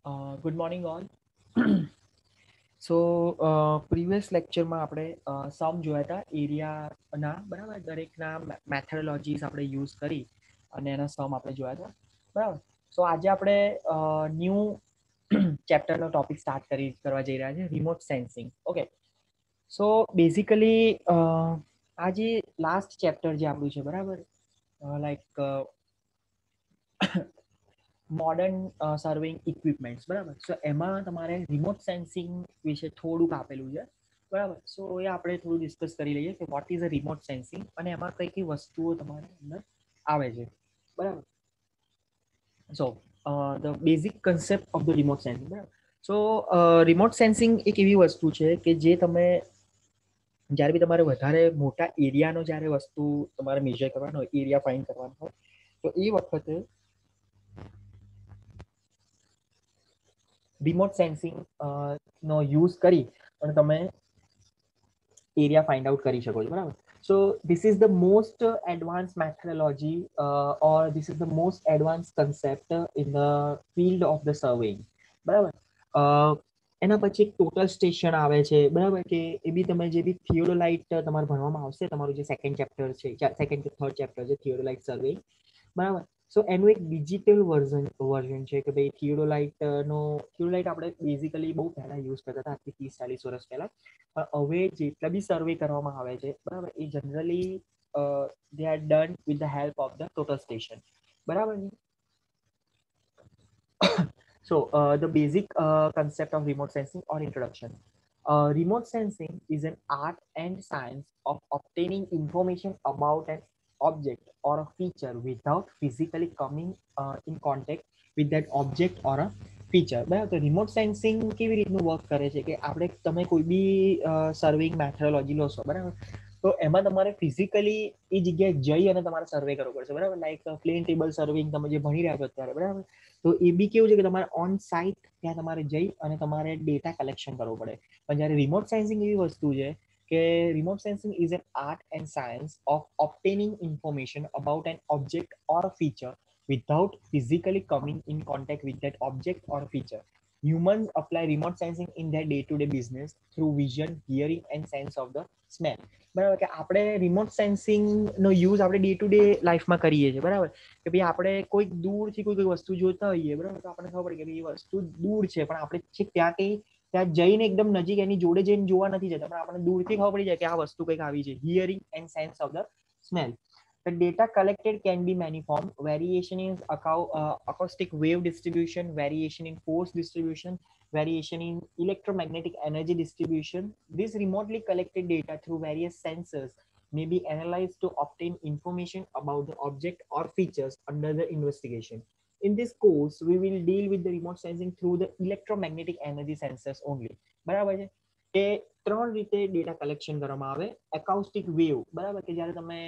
Good morning, all. સો previous લેક્ચરમાં આપણે સમ જોયા હતા એરિયાના બરાબર દરેકના મેથોડોલોજીસ આપણે યુઝ કરી અને એના સમ આપણે જોયા હતા બરાબર. સો આજે આપણે ન્યૂ ચેપ્ટરનો ટોપિક સ્ટાર્ટ કરવા જઈ રહ્યા છે remote sensing. Okay, so basically આ જે લાસ્ટ ચેપ્ટર જે આપણું છે બરાબર, લાઈક મોડર્ન સર્વિંગ ઇક્વિપમેન્ટ્સ બરાબર. સો એમાં તમારે રિમોટ સેન્સિંગ વિશે થોડુંક આપેલું છે બરાબર. સો એ આપણે થોડું ડિસ્કસ કરી લઈએ કે what is a remote sensing અને એમાં કઈ કઈ વસ્તુઓ તમારે અંદર આવે છે બરાબર. So the basic concept of the remote sensing બરાબર. સો રિમોટ સેન્સિંગ એક એવી વસ્તુ છે કે જે તમે જ્યારે બી તમારે વધારે મોટા એરિયાનો જ્યારે વસ્તુ તમારે મેજર કરવાનો હોય, એરિયા ફાઇન્ડ કરવાનો હોય, તો એ વખતે રિમોટ સેન્સિંગ નો યુઝ કરી અને તમે એરિયા ફાઇન્ડ આઉટ કરી શકો છો બરાબર. So this is the most advance methodology or this is the most advance concept in the field of the સર્વેઇંગ બરાબર. એના પછી એક ટોટલ સ્ટેશન આવે છે બરાબર, કે એ બી તમે જે બી થિયોડોલાઇટ તમારે ભણવામાં આવશે, તમારું જે સેકન્ડ ચેપ્ટર છે, સેકન્ડ કે થર્ડ ચેપ્ટર છે થિયોડોલાઇટ સર્વેઇંગ બરાબર. સો એનું એક ડિજિટલ વર્ઝન છે કે ભાઈ થિયોડોલાઇટ આપણે બેઝિકલી બહુ પહેલા યુઝ કરતા હતા, આજથી 30-40 વર્ષ પહેલા. પણ હવે જેટલા બી સર્વે કરવામાં આવે છે બરાબર, એ generally they are done with the help of the total station બરાબર છે. So the basic concept of remote sensing or introduction. Remote sensing is an art and science of obtaining information about an object or a feature without physically coming in contact with that object or a feature બરાબર. તો remote sensing કેવી રીતનું work કરે છે કે આપણે તમે કોઈ બી સર્વિંગ મેથોડોલોજી લો છો બરાબર, તો એમાં તમારે ફિઝિકલી એ જગ્યાએ જઈ અને તમારે સર્વે કરવો પડશે બરાબર. લાઈક પ્લેન ટેબલ સર્વિંગ તમે જે ભણી રહ્યા છો અત્યારે બરાબર, તો એ બી કેવું છે કે તમારે ઓન સાઇટ ત્યાં તમારે જઈ અને તમારે ડેટા કલેક્શન કરવો પડે. પણ જ્યારે રિમોટ સેન્સિંગ એવી વસ્તુ છે કે remote sensing is an art and science of obtaining information about an object or feature without physically coming in contact with that object or feature. Humans apply remote sensing in their day-to-day business through vision, hearing and sense of the smell. બરાબર, કે આપણે remote sensing નો use આપણે day to day લાઈફમાં કરીએ છીએ બરાબર. કે ભાઈ આપણે કોઈક દૂરથી કોઈ વસ્તુ જોતા હોઈએ બરાબર, તો આપણને ખબર પડે કે એ વસ્તુ દૂર છે, પણ આપણે છેક ત્યાં જઈને એકદમ નજીક એની જોડે જઈને જોવા નથી જતા, પણ આપણને દૂરથી ખબર પડી જાય કે આ વસ્તુ કંઈક આવી છે. Hearing and sense of the smell. The data collected can be manifold. Variation in acoustic wave distribution, variation in force distribution, variation in electromagnetic energy distribution. This remotely collected data through various sensors may be analyzed to obtain information about the object or features under the investigation. In this course, we will deal with the remote sensing through the electromagnetic energy sensors only. બરાબર છે કે ત્રણ રીતે data collection કરવામાં આવે. એકાઉસ્ટિક wave બરાબર, કે જ્યારે તમે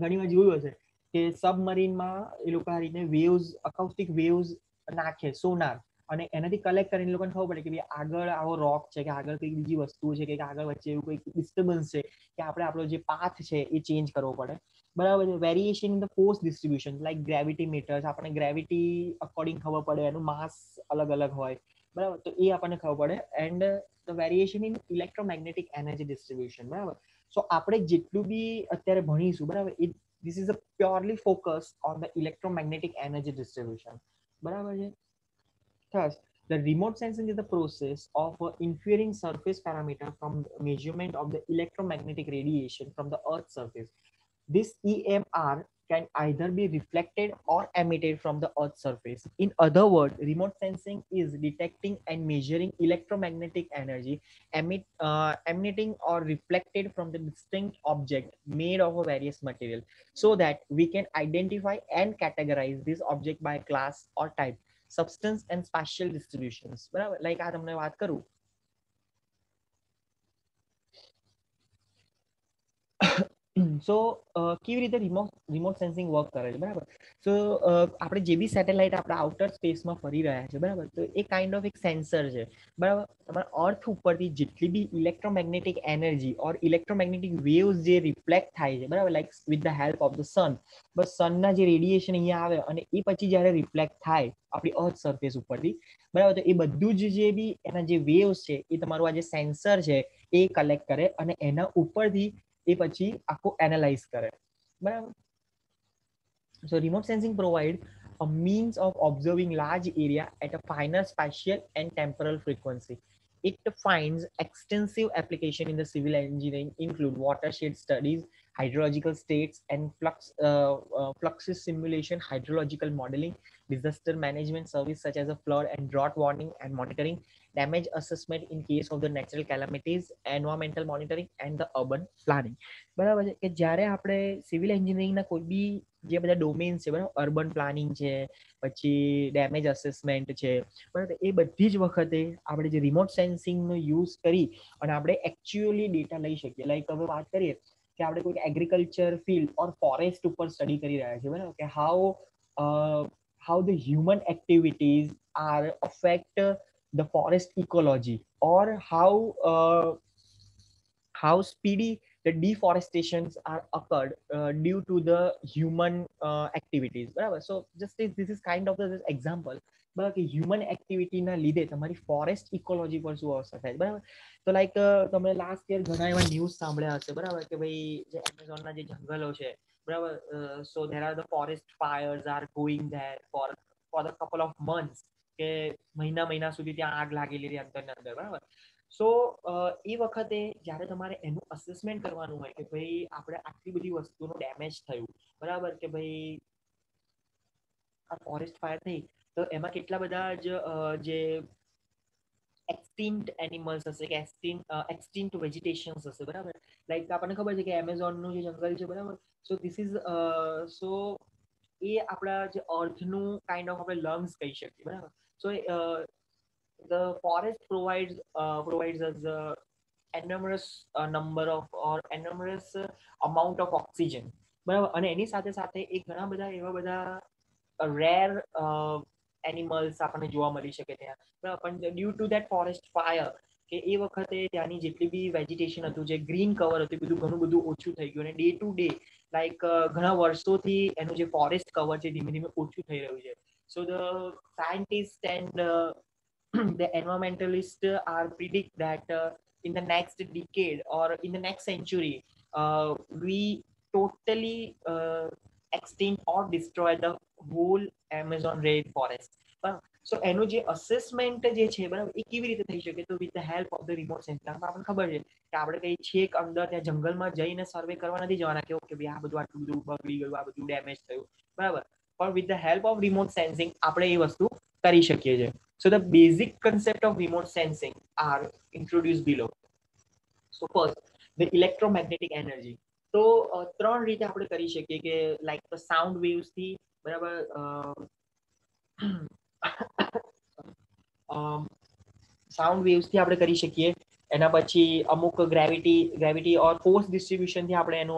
ઘણી વાર જોયું હશે કે સબમરીનમાં એ લોકો આ રીતે વેવ્સ, અકાઉસ્ટિક વેવ્સ નાખે સોનાર, અને એનાથી કલેક્ટ કરીને લોકોને ખબર પડે કે ભાઈ આગળ આવો રોક છે, કે આગળ કઈ બીજી વસ્તુ છે, કે આગળ વચ્ચે એવું કોઈ ડિસ્ટર્બન્સ છે, કે આપણે આપણો જે પાથ છે એ ચેન્જ કરવો પડે બરાબર છે. Variation in the force distribution, like gravity meters, આપણને ગ્રેવિટી અકોર્ડિંગ ખબર પડે, એનું માસ અલગ અલગ હોય બરાબર, તો એ આપણને ખબર પડે. And the variation in electromagnetic energy distribution બરાબર. સો આપણે જેટલું બી અત્યારે ભણીશું બરાબર, this is a purely focus on the electromagnetic energy distribution બરાબર છે. Thus, the remote sensing is the process of inferring surface parameter from the measurement of the electromagnetic radiation from the Earth's surface. This EMR can either be reflected or emitted from the Earth's surface. In other words, remote sensing is detecting and measuring electromagnetic energy emanating or reflected from the distinct object made of a various material, so that we can identify and categorize this object by class or type, substance and spatial distributions બરાબર. Like આ તમને વાત કરું સો કેવી રીતે remote sensing work કરે છે, બરાબર. સો આપણે જે બી સેટેલાઇટ આપણે આઉટર સ્પેસમાં ફરી રહ્યા છે, બરાબર, તો એ કાઇન્ડ ઓફ એક સેન્સર છે, બરાબર. તમારા અર્થ ઉપરથી જેટલી બી electromagnetic energy or electromagnetic waves જે રિફ્લેક્ટ થાય છે, બરાબર, like with the help of the sun, બસ સનના જે રેડિયેશન અહીંયા આવે અને એ પછી જ્યારે રિફ્લેક્ટ થાય આપણી અર્થ સરફેસ ઉપરથી, બરાબર, તો એ બધું જ જે બી એના જે વેવ્સ છે એ તમારું આ જે સેન્સર છે એ કલેક્ટ કરે અને એના ઉપરથી એ પછી આખું એનાલાઇઝ કરે, બરાબર. So remote sensing provide a means of observing large area at a finer spatial and temporal frequency. It finds extensive application in the civil engineering, include watershed studies, hydrological states and fluxes simulation, hydrological modeling, disaster management service such as a flood and drought warning and monitoring, damage assessment in case of the natural calamities, environmental monitoring and the urban planning. બરાબર છે કે જ્યારે આપણે civil એન્જિનિયરિંગના કોઈ બી જે બધા domains છે, બરાબર, અર્બન પ્લાનિંગ છે, પછી ડેમેજ અસેસમેન્ટ છે, બરાબર, એ બધી જ વખતે આપણે જે રિમોટ સેન્સિંગનો યુઝ કરી અને આપણે એકચ્યુઅલી ડેટા લઈ શકીએ. લાઈક હવે વાત કરીએ કે આપણે કોઈ એગ્રીકલ્ચર ફિલ્ડ ઓર ફોરેસ્ટ ઉપર સ્ટડી કરી રહ્યા છીએ, બરાબર, કે how the human activities are affect the forest ecology or how speedy the deforestations are occurred due to the human activities, બરાબર. So just this is kind of the example, બરાબર, કે human એક્ટિવિટીના લીધે તમારી ફોરેસ્ટ ઇકોલોજી પર શું અસર થાય, બરાબર. તો લાઈક તમે લાસ્ટ યર ઘણા એવા ન્યૂઝ સાંભળ્યા હશે, બરાબર, કે ભાઈ જે એમેઝોનના જે જંગલો છે, બરાબર, so there are the forest fires are going there for the couple of months, કે મહિના સુધી ત્યાં આગ લાગેલી રહી અંદરને અંદર, બરાબર. સો એ વખતે જ્યારે તમારે એનું અસેસમેન્ટ કરવાનું હોય કે ભાઈ આપણે આટલી બધી વસ્તુનું ડેમેજ થયું, બરાબર, કે ભાઈ આ ફોરેસ્ટ ફાયર થઈ તો એમાં કેટલા બધા જે એક્સટિન્ક્ટ એનિમલ્સ હશે કે એક્સટિન્ક્ટ વેજીટેશન્સ હશે, બરાબર. લાઈક આપણને ખબર છે કે એમેઝોનનું જે જંગલ છે, બરાબર, સો ધીસ ઇઝ સો એ આપણા જે અર્થનું કાઇન્ડ ઓફ આપણે લંગ્સ કહી શકીએ, બરાબર. સો the forest provides us enormous number of or enormous amount of oxygen, બરાબર. અને એની સાથે સાથે એ ઘણા બધા એવા બધા રેર એનિમલ્સ આપણને જોવા મળી શકે ત્યાં, બરાબર. પણ due to that forest fire કે એ વખતે ત્યાંની જેટલી બી વેજીટેશન હતું, જે ગ્રીન કવર હતું, બધું ઘણું બધું ઓછું થઈ ગયું અને ડે ટુ ડે લાઈક ઘણા વર્ષોથી એનું જે ફોરેસ્ટ કવર છે ધીમે ધીમે ઓછું થઈ રહ્યું છે. So the scientist and the environmentalists are predict that in the next decade or in the next century we totally extinct or destroy the whole Amazon rainforest. So એનું જે અસેસમેન્ટ જે છે, બરાબર, એ કેવી રીતે થઈ શકે? તો with the help of the remote sensing. આપણને ખબર છે કે આપણે કઈ છેક અંદર ત્યાં જંગલમાં જઈને સર્વે કરવા નથી જવાના કે ઓકે ભાઈ આ બધું આટલું બધું બગડી ગયું, આ બધું ડેમેજ થયું, બરાબર. પણ with the help of remote sensing આપણે એ વસ્તુ કરી શકીએ છીએ. So the basic concept of remote sensing are introduced below. So first, the electromagnetic energy. તો ત્રણ રીતે આપણે કરી શકીએ કે લાઈક સાઉન્ડ વેવ્સ થી, બરાબર, સાઉન્ડ વેવ્સ થી આપણે કરી શકીએ. એના પછી અમુક ગ્રેવિટી ઓર ફોર્સ ડિસ્ટ્રીબ્યુશન થી આપણે એનું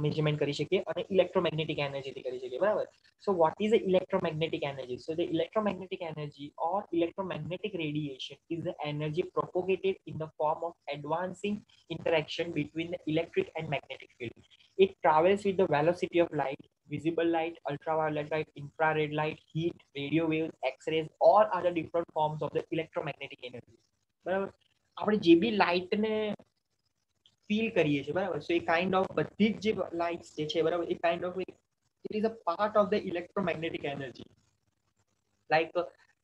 મેજરમેન્ટ કરી શકીએ અને ઇલેક્ટ્રોમેગ્નેટિક એનર્જી થી કરી શકીએ, બરાબર. So what is the electromagnetic energy? So the electromagnetic energy or electromagnetic radiation is the energy propagated in the form of advancing interaction between the electric and magnetic field. It travels with the velocity of light, visible light, ultraviolet light, infrared light, heat, radio waves, x-rays, all other different forms of the electromagnetic energy. બરાબર. આપણે જે બી લાઇટને feel કરીએ છીએ, બરાબર, સો એ kind of બધી જ જે lights જે છે, બરાબર, એ kind of it is a part of the electromagnetic energy. Like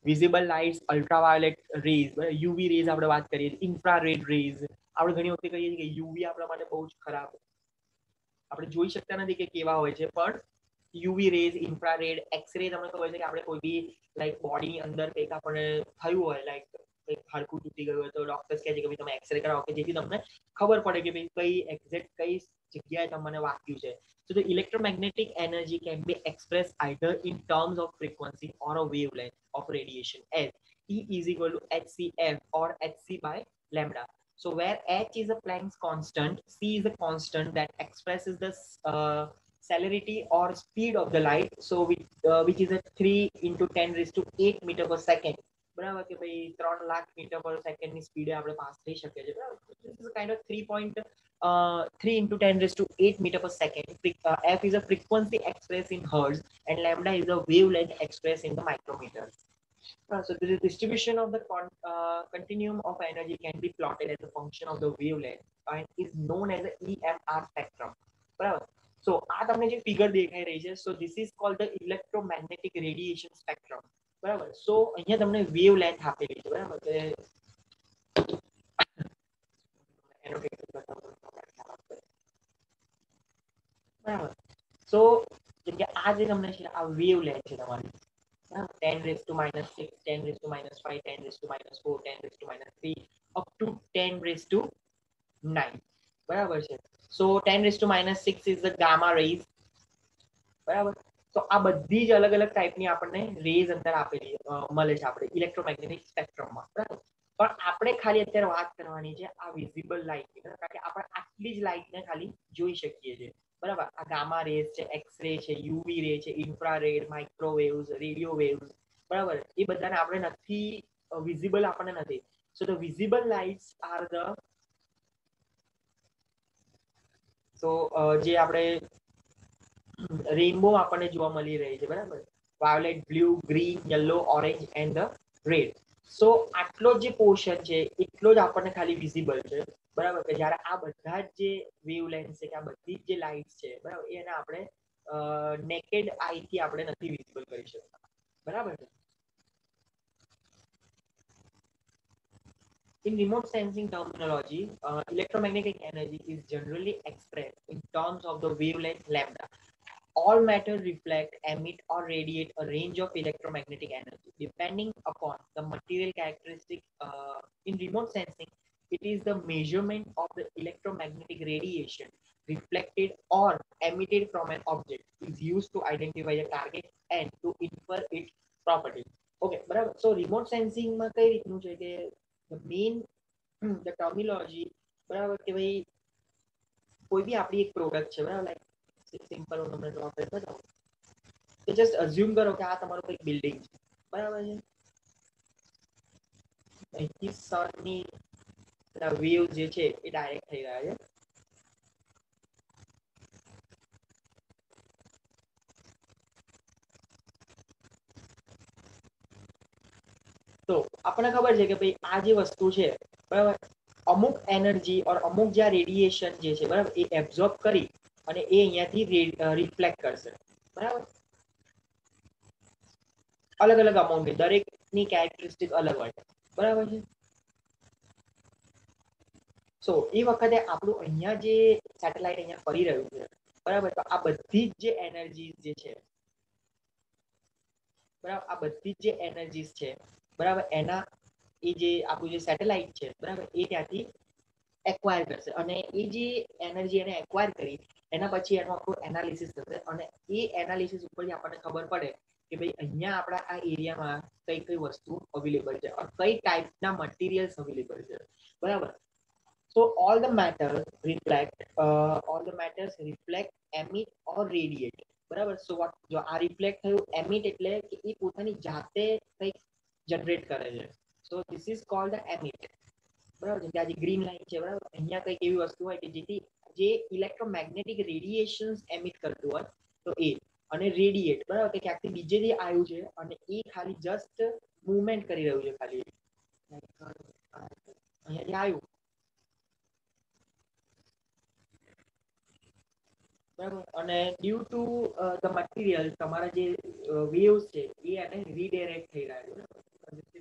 visible lights, ultraviolet rays, UV rays આપણે વાત કરીએ, infrared rays આપણે ઘણી વખતે કહીએ છીએ કે UV આપણા માટે બહુ જ ખરાબ, આપણે જોઈ શકતા નથી કે કેવા હોય છે, પણ યુવી રેઝ, ઇન્ફ્રારેડ, એક્સરે તમને ખબર છે કે આપણે કોઈ બી લાઈક બોડીની અંદર કંઈક આપણે થયું હોય, લાઈક કંઈક હાડકું તૂટી ગયું હોય તો ડોક્ટર્સ કહે છે કે ભાઈ તમે એક્સરે કરાવો કે જેથી તમને ખબર પડે કે ભાઈ કઈ એક્ઝેક્ટ કઈ જગ્યાએ તમને વાગ્યું છે. So the electromagnetic energy can be expressed either in terms of frequency or a wavelength of radiation as E is equal to hcf or hc by lambda. So where h is a Planck's constant, c is a constant that expresses the celerity or speed of the light, so which is a 3 into 10 raised to 8 meter per second. બરાબર કે ભાઈ 3 lakh metre પર સેકન્ડની સ્પીડે આપણે pass થઈ શકીએ છીએ બરાબર. This is a kind of 3 into 10 raised to 8 meter per second. F is a frequency expressed in hertz and lambda is a wavelength expressed in the micrometers. So the distribution of the continuum of energy can be plotted as a function of the wavelength and is known as the EMR spectrum. બરાબર. So આ તમને જે figure દેખાઈ રહી છે, so this is called the electromagnetic radiation spectrum. બરાબર. So અહીંયા તમને વેવ લેન્થ આપેલી છે બરાબર કે બરાબર. So જેમ કે આ જે તમને છે આ વેવ લેન્થ છે તમારી 10 raised to minus 6, 10 raised to minus 5, 10 raised to minus 4, 10 raised to minus 3, up to 10 raised to 9. બરાબર છે. So 10 raised to minus 6 is the gamma rays. બરાબર. તો આ બધી જ અલગ અલગ ટાઈપની આપણને રેઝ અંદર આપેલી મળે છે આપણે ઇલેક્ટ્રોમેગ્નેટિક સ્પેક્ટ્રમમાં. બરાબર. પણ આપણે ખાલી અત્યારે વાત કરવાની છે આ વિઝિબલ લાઇટની, કારણ કે આપણે આટલી જ લાઇટને ખાલી જોઈ શકીએ છીએ. બરાબર. આ ગામા રેઝ છે, એક્સ રે છે, યુવી રે છે, ઇન્ફ્રારેડ, માઇક્રોવેવ્સ, રેડિયો વેવ્સ, બરાબર, એ બધાને આપણે નથી વિઝિબલ આપણને નથી. So the visible lights are the જે આપણે રેઇનબો આપણને જોવા મળી રહી છે બરાબર, violet, blue, green, yellow, orange and the red. So આટલો જે પોર્શન છે એટલો જ આપણને ખાલી વિઝિબલ છે બરાબર, કે જ્યારે આ બધા જ જે વેવ લેન્થ છે કે આ બધી જ જે લાઇટ છે બરાબર એને આપણે નેકેડ આઈથી આપણે નથી વિઝિબલ કરી શકતા બરાબર છે. In remote sensing terminology, electromagnetic energy is generally expressed in terms of the wavelength lambda. All matter reflect, emit, or radiate a range of electromagnetic energy depending upon the material characteristic. In remote sensing, it is the measurement of the electromagnetic radiation reflected or emitted from an object is used to identify the target and to infer its property. Okay, બરાબર. So remote sensing માં કઈ રીતનું છે કે the main the terminology બરાબર કે ભાઈ કોઈ બી આપણી એક પ્રોડક્ટ છે બરાબર, લાઈક સિમ્પલ હું તમને ડ્રો કરી બતાવું. તો જસ્ટ અઝ્યુમ કરો કે આ તમારું કોઈ બિલ્ડિંગ છે બરાબર છે, અહીંથી સનની વેવ જે છે એ ડાયરેક્ટ થઈ રહ્યા છે. તો આપણને ખબર છે કે ભાઈ આ જે વસ્તુ છે બરાબર, અમુક એનર્જી ઓર અમુક જે રેડિયેશન જે છે બરાબર એ એબ્ઝોર્બ કરી અને એ અહીંયાથી રિફ્લેક્ટ કરશે બરાબર, અલગ અલગ અમાઉન્ટ, દરેકની કેરેક્ટરિસ્ટિક અલગ હોય બરાબર છે. સો એ વખતે આપણું અહીંયા જે સેટેલાઇટ અહીંયા ફરી રહ્યું છે બરાબર, તો આ બધી જ જે એનર્જી જે છે બરાબર, આ બધી જ જે એનર્જીસ છે બરાબર એના એ જે આપણું જે સેટેલાઇટ છે બરાબર એ ત્યાંથી એક્વાયર કરશે અને એ જે એનર્જી એને એક્વાયર કરી એના પછી એનું આખું એનાલિસિસ થશે અને એ એનાલિસિસ ઉપરથી આપણને ખબર પડે કે ભાઈ અહીંયા આપણા આ એરિયામાં કઈ કઈ વસ્તુ અવેલેબલ છે અને કઈ ટાઈપના મટીરિયલ્સ અવેલેબલ છે બરાબર. So all the matters reflect, emit or radiate. બરાબર. So what જો આ રિફ્લેક્ટ થયું, emit એટલે કે એ પોતાની જાતે કંઈક જનરેટ કરે છે. So this is called the emit. બરાબર. જેમ કે આજે ગ્રીન લાઈન છે બરાબર, અહીંયા કંઈક એવી વસ્તુ હોય કે જેથી જે ઇલેક્ટ્રોમેગ્નેટિક રેડિયેશન્સ એમિટ કરતું હોય તો એ, અને રેડિયેટ બરાબર કે ક્યાંકથી બીજેથી આવ્યું છે અને એ ખાલી જસ્ટ મૂવમેન્ટ કરી રહ્યું છે ખાલી અહીંયાથી આવ્યું બરાબર, અને ડ્યુ ટુ ધ મટીરિયલ તમારા જે વેવ્સ છે એ એને રીડાયરેક્ટ થઈ રહ્યા છે બરાબર,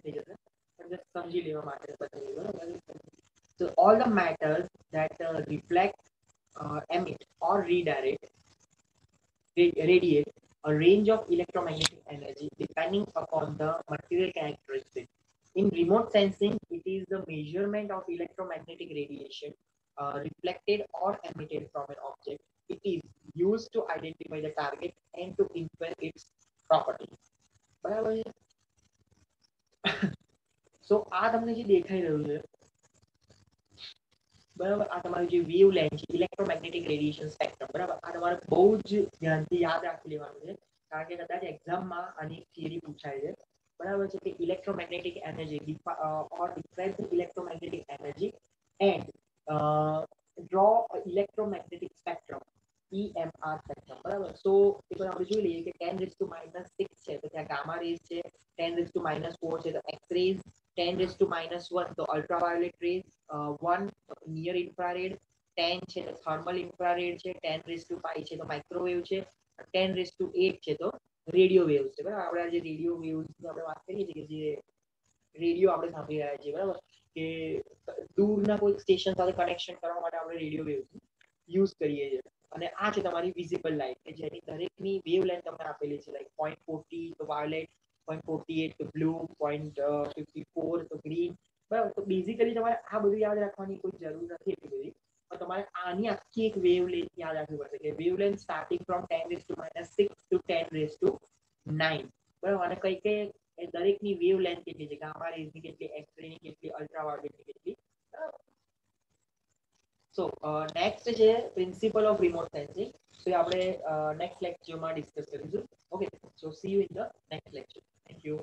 થઈ જશે પણ સમજી લેવા માટે બતાવી બરાબર. So all the matters that reflect, emit or radiate a range of electromagnetic energy depending upon the material characteristic. In remote sensing, it is the measurement of electromagnetic radiation reflected or emitted from an object. It is used to identify the target and to infer its property. બરાબર છે. સો આ તમને જે દેખાઈ રહ્યું છે બરાબર. આ તમારું જે વેવ લેન્થ છે ઇલેક્ટ્રોમેગ્નેટિક રેડિયેશન સ્પેક્ટ્રમ, બરાબર. આ તમારે બહુ જ ધ્યાનથી યાદ રાખી લેવાનું છે, કારણ કે કદાચ એક્ઝામમાં આની થિયરી પૂછાય છે, બરાબર છે. કે electromagnetic energy or define electromagnetic energy and draw electromagnetic spectrum EMR spectrum, બરાબર. સો એ પણ આપણે જોઈ લઈએ કે 10⁻⁶ છે તો ત્યાં ગામા રેઝ છે, 10⁻⁴ છે તો એક્સ રેઝ, 10⁻⁻1 તો અલ્ટ્રાવાયોલેટ રેઝ, 1 નિયર ઇન્ફ્રારેડ, 10 છે તો થર્મલ ઇન્ફ્રારેડ છે, 10⁵ છે તો માઇક્રોવેવ છે, 10⁸ છે તો રેડિયો વેવ્સ છે, બરાબર. આપણે જે રેડિયો વેવ્સની આપણે વાત કરીએ છીએ કે જે રેડિયો આપણે સાંભળી રહ્યા છીએ, બરાબર, કે દૂરના કોઈ સ્ટેશન સાથે કનેક્શન કરવા માટે આપણે રેડિયો વેવ્સ યુઝ કરીએ છીએ. અને આ છે તમારી વિઝિબલ લાઇટ કે જેની દરેકની વેવ લેન્થ તમને આપેલી છે, લાઈક 0.40 તો વાયોલેટ, 0.48 તો બ્લુ, 0.54 તો ગ્રીન, બરાબર. તો બેઝિકલી તમારે આ બધું યાદ રાખવાની કોઈ જરૂર નથી એટલી બધી, પણ તમારે આની આખી એક વેવ લેન્થ યાદ રાખવી પડશે કે wavelength starting from 10⁻⁶ to 10⁹ બરાબર. અને કઈ કઈ દરેકની વેવ લેન્થ કેટલી છે, ગામા રેઝની કેટલી, એક્સ રે ની કેટલી, અલ્ટ્રાવાયોલેટની કેટલી, બરાબર. સો નેક્સ્ટ છે પ્રિન્સિપલ ઓફ રિમોટ સેન્સિંગ. તો આપણે નેક્સ્ટ લેક્ચરમાં ડિસ્કસ કરીશું. Okay, so C you in the next lecture. Thank you.